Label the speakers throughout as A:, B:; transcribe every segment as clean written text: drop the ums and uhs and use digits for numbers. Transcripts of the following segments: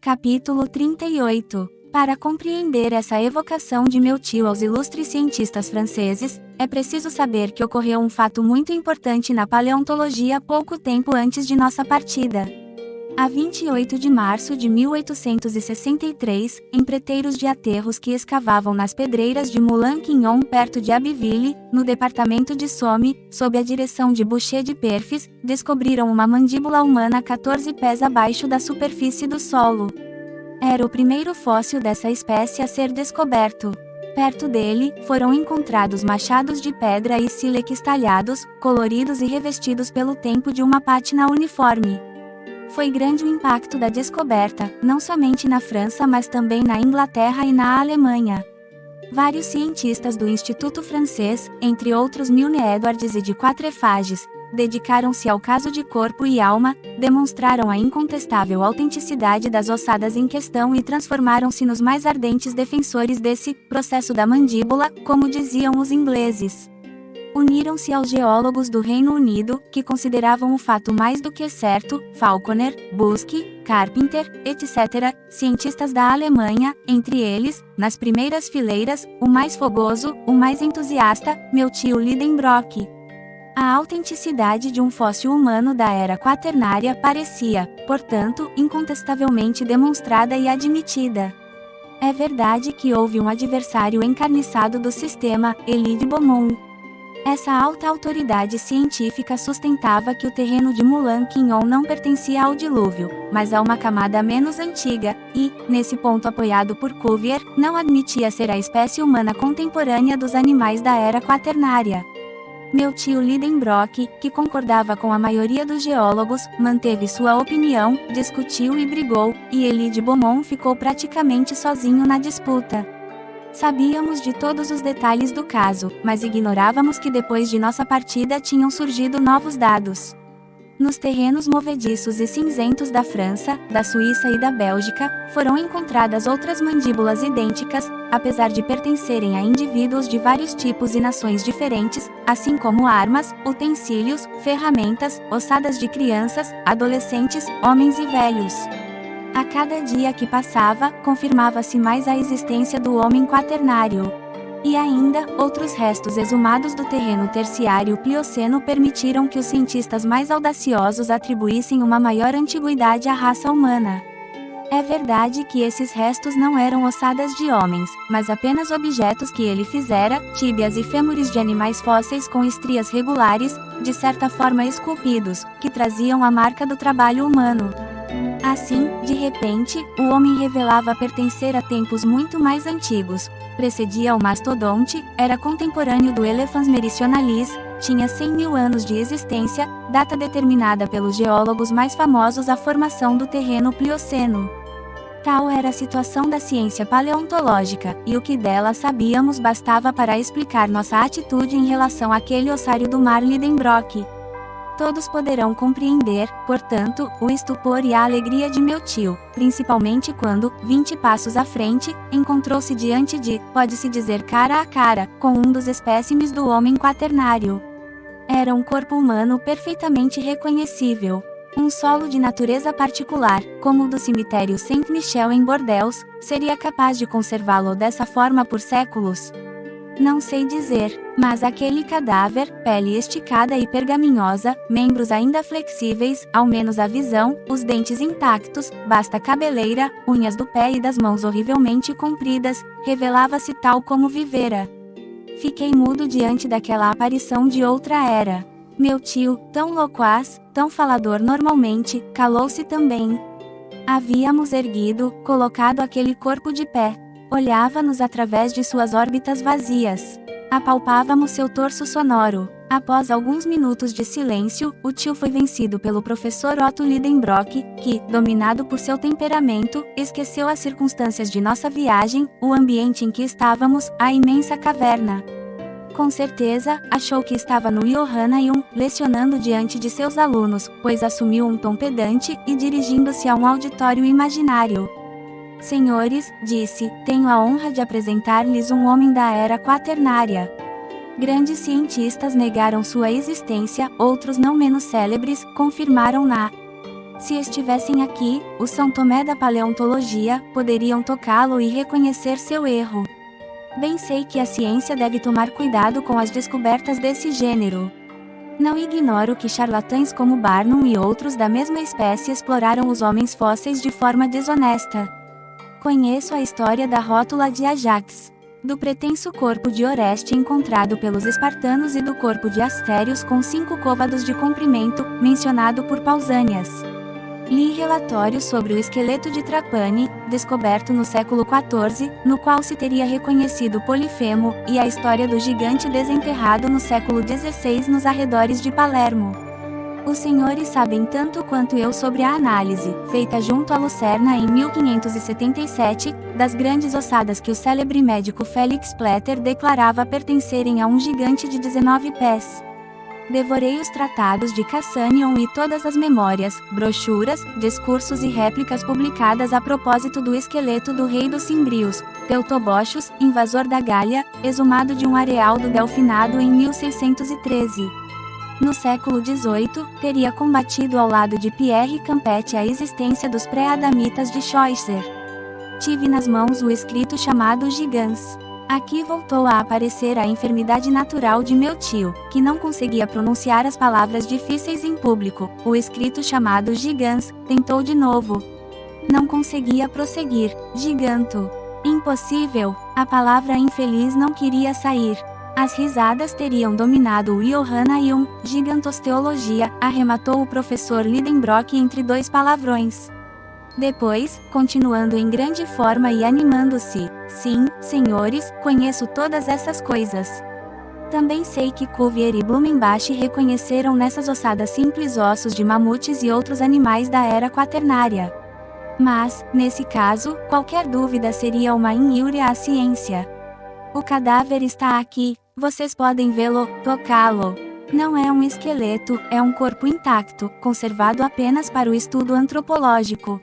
A: Capítulo 38. Para compreender essa evocação de meu tio aos ilustres cientistas franceses, é preciso saber que ocorreu um fato muito importante na paleontologia pouco tempo antes de nossa partida. A 28 de março de 1863, empreiteiros de aterros que escavavam nas pedreiras de Moulin-Quignon perto de Abbeville, no departamento de Somme, sob a direção de Boucher de Perfis, descobriram uma mandíbula humana 14 pés abaixo da superfície do solo. Era o primeiro fóssil dessa espécie a ser descoberto. Perto dele, foram encontrados machados de pedra e sílex talhados, coloridos e revestidos pelo tempo de uma pátina uniforme. Foi grande o impacto da descoberta, não somente na França mas também na Inglaterra e na Alemanha. Vários cientistas do Instituto Francês, entre outros Milne Edwards e de Quatrefages, dedicaram-se ao caso de corpo e alma, demonstraram a incontestável autenticidade das ossadas em questão e transformaram-se nos mais ardentes defensores desse processo da mandíbula, como diziam os ingleses. Uniram-se aos geólogos do Reino Unido, que consideravam o fato mais do que certo, Falconer, Buschke, Carpenter, etc., cientistas da Alemanha, entre eles, nas primeiras fileiras, o mais fogoso, o mais entusiasta, meu tio Lidenbrock. A autenticidade de um fóssil humano da era quaternária parecia, portanto, incontestavelmente demonstrada e admitida. É verdade que houve um adversário encarniçado do sistema, Élie de Beaumont. Essa alta autoridade científica sustentava que o terreno de Moulin-Quignon não pertencia ao dilúvio, mas a uma camada menos antiga, e, nesse ponto apoiado por Cuvier, não admitia ser a espécie humana contemporânea dos animais da era quaternária. Meu tio Lidenbrock, que concordava com a maioria dos geólogos, manteve sua opinião, discutiu e brigou, e Élie de Beaumont ficou praticamente sozinho na disputa. Sabíamos de todos os detalhes do caso, mas ignorávamos que depois de nossa partida tinham surgido novos dados. Nos terrenos movediços e cinzentos da França, da Suíça e da Bélgica, foram encontradas outras mandíbulas idênticas, apesar de pertencerem a indivíduos de vários tipos e nações diferentes, assim como armas, utensílios, ferramentas, ossadas de crianças, adolescentes, homens e velhos. A cada dia que passava, confirmava-se mais a existência do homem quaternário. E ainda, outros restos exumados do terreno terciário Plioceno permitiram que os cientistas mais audaciosos atribuíssem uma maior antiguidade à raça humana. É verdade que esses restos não eram ossadas de homens, mas apenas objetos que ele fizera, tíbias e fêmures de animais fósseis com estrias regulares, de certa forma esculpidos, que traziam a marca do trabalho humano. Assim, de repente, o homem revelava pertencer a tempos muito mais antigos. Precedia ao mastodonte, era contemporâneo do Elephas meridionalis, tinha 100.000 anos de existência, data determinada pelos geólogos mais famosos à formação do terreno Plioceno. Tal era a situação da ciência paleontológica, e o que dela sabíamos bastava para explicar nossa atitude em relação àquele ossário do mar Lidenbrock. Todos poderão compreender, portanto, o estupor e a alegria de meu tio, principalmente quando, 20 passos à frente, encontrou-se diante de, pode-se dizer cara a cara, com um dos espécimes do homem quaternário. Era um corpo humano perfeitamente reconhecível. Um solo de natureza particular, como o do cemitério Saint-Michel em Bordeaux, seria capaz de conservá-lo dessa forma por séculos? Não sei dizer, mas aquele cadáver, pele esticada e pergaminhosa, membros ainda flexíveis, ao menos a visão, os dentes intactos, vasta cabeleira, unhas do pé e das mãos horrivelmente compridas, revelava-se tal como vivera. Fiquei mudo diante daquela aparição de outra era. Meu tio, tão loquaz, tão falador normalmente, calou-se também. Havíamos erguido, colocado aquele corpo de pé. Olhava-nos através de suas órbitas vazias. Apalpávamos seu torso sonoro. Após alguns minutos de silêncio, o tio foi vencido pelo professor Otto Lidenbrock, que, dominado por seu temperamento, esqueceu as circunstâncias de nossa viagem, o ambiente em que estávamos, a imensa caverna. Com certeza, achou que estava no Johanneum, lecionando diante de seus alunos, pois assumiu um tom pedante, e dirigindo-se a um auditório imaginário. Senhores, disse, tenho a honra de apresentar-lhes um homem da era quaternária. Grandes cientistas negaram sua existência, outros não menos célebres, confirmaram-na. Se estivessem aqui, os São Tomé da paleontologia, poderiam tocá-lo e reconhecer seu erro. Bem sei que a ciência deve tomar cuidado com as descobertas desse gênero. Não ignoro que charlatães como Barnum e outros da mesma espécie exploraram os homens fósseis de forma desonesta. Conheço a história da rótula de Ajax, do pretenso corpo de Oreste encontrado pelos espartanos e do corpo de Astérios com 5 côvados de comprimento, mencionado por Pausanias. Li relatórios sobre o esqueleto de Trapani, descoberto no século XIV, no qual se teria reconhecido Polifemo, e a história do gigante desenterrado no século XVI nos arredores de Palermo. Os senhores sabem tanto quanto eu sobre a análise, feita junto a Lucerna em 1577, das grandes ossadas que o célebre médico Felix Plater declarava pertencerem a um gigante de 19 pés. Devorei os tratados de Cassanion e todas as memórias, brochuras, discursos e réplicas publicadas a propósito do esqueleto do rei dos Cimbrios, Teutobochus, invasor da Gália, exumado de um areal do Delfinado em 1613. No século XVIII, teria combatido ao lado de Pierre Campet a existência dos pré-adamitas de Scheuchzer. Tive nas mãos o escrito chamado Gigans. Aqui voltou a aparecer a enfermidade natural de meu tio, que não conseguia pronunciar as palavras difíceis em público. O escrito chamado Gigans tentou de novo. Não conseguia prosseguir. Giganto. Impossível. A palavra infeliz não queria sair. As risadas teriam dominado o Johannaium. Gigantosteologia, arrematou o professor Lidenbrock entre 2 palavrões. Depois, continuando em grande forma e animando-se, sim, senhores, conheço todas essas coisas. Também sei que Cuvier e Blumenbach reconheceram nessas ossadas simples ossos de mamutes e outros animais da era quaternária. Mas, nesse caso, qualquer dúvida seria uma injúria à ciência. O cadáver está aqui, vocês podem vê-lo, tocá-lo. Não é um esqueleto, é um corpo intacto, conservado apenas para o estudo antropológico.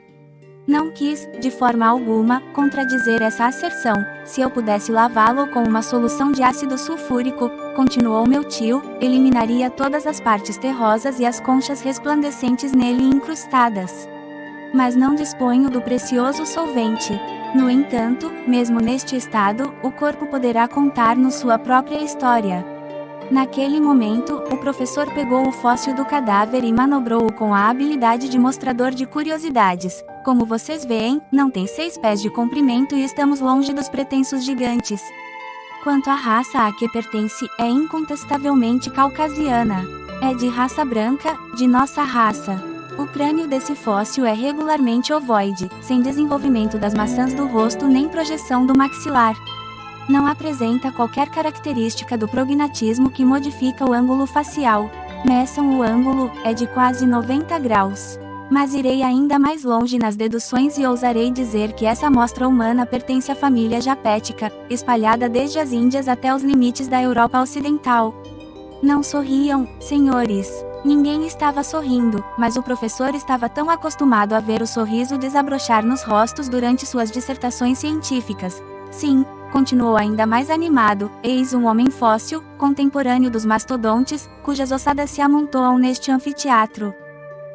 A: Não quis, de forma alguma, contradizer essa asserção. Se eu pudesse lavá-lo com uma solução de ácido sulfúrico, continuou meu tio, eliminaria todas as partes terrosas e as conchas resplandecentes nele incrustadas. Mas não disponho do precioso solvente. No entanto, mesmo neste estado, o corpo poderá contar-nos sua própria história. Naquele momento, o professor pegou o fóssil do cadáver e manobrou-o com a habilidade de mostrador de curiosidades. Como vocês veem, não tem 6 pés de comprimento e estamos longe dos pretensos gigantes. Quanto à raça a que pertence, é incontestavelmente caucasiana. É de raça branca, de nossa raça. O crânio desse fóssil é regularmente ovoide, sem desenvolvimento das maçãs do rosto nem projeção do maxilar. Não apresenta qualquer característica do prognatismo que modifica o ângulo facial. Meçam o ângulo, é de quase 90 graus. Mas irei ainda mais longe nas deduções e ousarei dizer que essa amostra humana pertence à família japética, espalhada desde as Índias até os limites da Europa Ocidental. Não sorriam, senhores. Ninguém estava sorrindo, mas o professor estava tão acostumado a ver o sorriso desabrochar nos rostos durante suas dissertações científicas. Sim, continuou ainda mais animado, eis um homem fóssil, contemporâneo dos mastodontes, cujas ossadas se amontoam neste anfiteatro.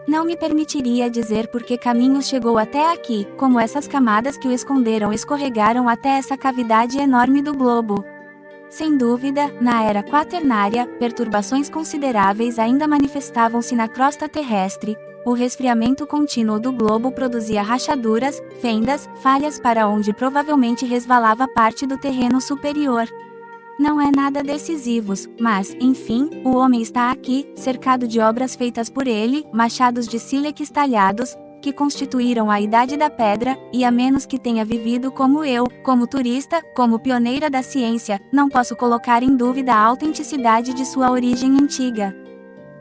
A: Não me permitiria dizer por que caminhos chegou até aqui, como essas camadas que o esconderam escorregaram até essa cavidade enorme do globo. Sem dúvida, na era quaternária, perturbações consideráveis ainda manifestavam-se na crosta terrestre. O resfriamento contínuo do globo produzia rachaduras, fendas, falhas para onde provavelmente resvalava parte do terreno superior. Não é nada decisivos, mas, enfim, o homem está aqui, cercado de obras feitas por ele, machados de sílex talhados, que constituíram a Idade da Pedra, e a menos que tenha vivido como eu, como turista, como pioneira da ciência, não posso colocar em dúvida a autenticidade de sua origem antiga.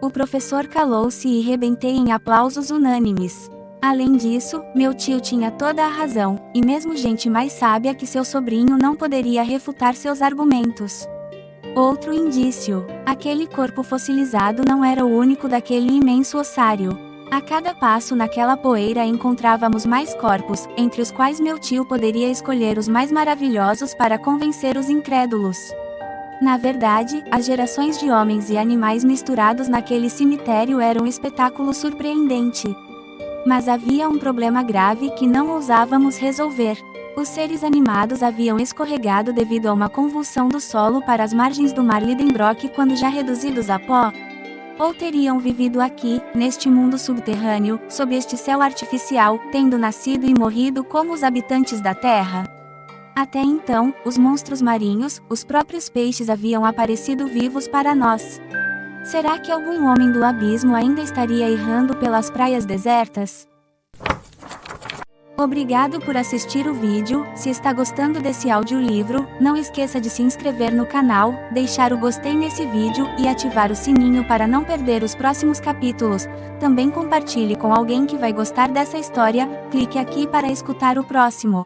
A: O professor calou-se e rebentei em aplausos unânimes. Além disso, meu tio tinha toda a razão, e mesmo gente mais sábia que seu sobrinho não poderia refutar seus argumentos. Outro indício: aquele corpo fossilizado não era o único daquele imenso ossário. A cada passo naquela poeira encontrávamos mais corpos, entre os quais meu tio poderia escolher os mais maravilhosos para convencer os incrédulos. Na verdade, as gerações de homens e animais misturados naquele cemitério eram um espetáculo surpreendente. Mas havia um problema grave que não ousávamos resolver. Os seres animados haviam escorregado devido a uma convulsão do solo para as margens do mar Lidenbrock quando já reduzidos a pó? Ou teriam vivido aqui, neste mundo subterrâneo, sob este céu artificial, tendo nascido e morrido como os habitantes da Terra? Até então, os monstros marinhos, os próprios peixes haviam aparecido vivos para nós. Será que algum homem do abismo ainda estaria errando pelas praias desertas? Obrigado por assistir o vídeo. Se está gostando desse audiolivro, não esqueça de se inscrever no canal, deixar o gostei nesse vídeo e ativar o sininho para não perder os próximos capítulos. Também compartilhe com alguém que vai gostar dessa história. Clique aqui para escutar o próximo.